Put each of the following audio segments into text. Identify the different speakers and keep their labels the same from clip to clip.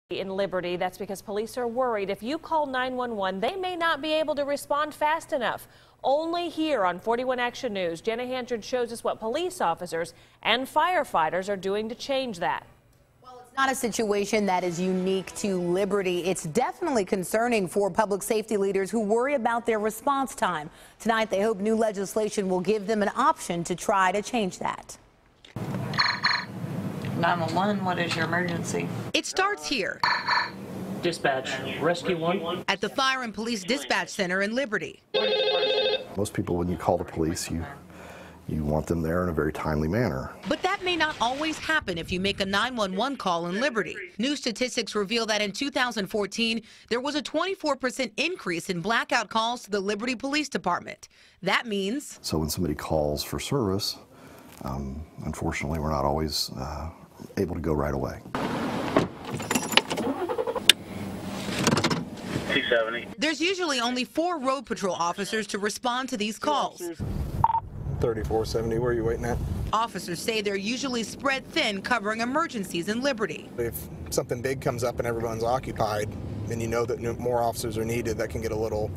Speaker 1: In Liberty. That's because police are worried if you call 911, they may not be able to respond fast enough. Only here on 41 Action News, Jenna Hanchard shows us what police officers and firefighters are doing to change that.
Speaker 2: Well, it's not a situation that is unique to Liberty. It's definitely concerning for public safety leaders who worry about their response time. Tonight, they hope new legislation will give them an option to try to change that.
Speaker 3: 911, what is your emergency?
Speaker 4: It starts here.
Speaker 5: Dispatch, rescue 1.
Speaker 4: At the Fire and Police Dispatch Center in Liberty.
Speaker 6: Most people, when you call the police, you want them there in a very timely manner.
Speaker 4: But that may not always happen if you make a 911 call in Liberty. New statistics reveal that in 2014, there was a 24% increase in blackout calls to the Liberty Police Department. That means...
Speaker 6: So when somebody calls for service, unfortunately, we're not always able to go right away.
Speaker 5: 270.
Speaker 4: There's usually only 4 road patrol officers to respond to these calls.
Speaker 7: 3470, where are you waiting at?
Speaker 4: Officers say they're usually spread thin, covering emergencies in Liberty.
Speaker 7: If something big comes up and everyone's occupied, then you know that more officers are needed. That can get a little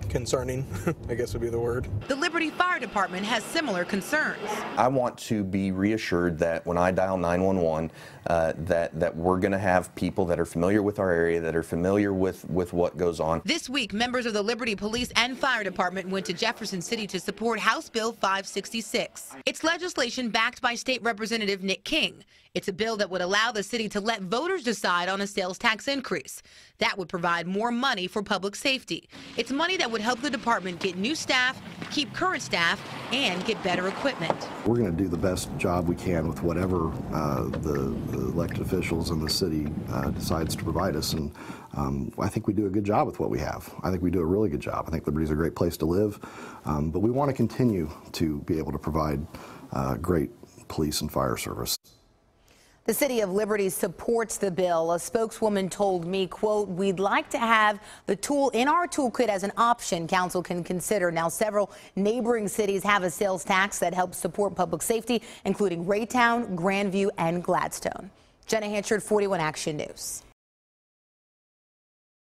Speaker 7: concerning, I guess would be the word.
Speaker 4: The Liberty Fire Department has similar concerns.
Speaker 8: I want to be reassured that when I dial 911, that we're going to have people that are familiar with our area, that are familiar with what goes on.
Speaker 4: This week, members of the Liberty Police and Fire Department went to Jefferson City to support House Bill 566. It's legislation backed by State Representative Nick King. It's a bill that would allow the city to let voters decide on a sales tax increase. That would provide more money for public safety. It's money that would help the department get new staff, keep current staff, and get better equipment.
Speaker 6: We're going to do the best job we can with whatever the elected officials in the city decides to provide us, and I think we do a good job with what we have. I think we do a really good job. I think Liberty's a great place to live, but we want to continue to be able to provide great police and fire service.
Speaker 2: The city of Liberty supports the bill. A spokeswoman told me, quote, "We'd like to have the tool in our toolkit as an option council can consider." Now, several neighboring cities have a sales tax that helps support public safety, including Raytown, Grandview, and Gladstone. Jenna Hanchard, 41 Action News.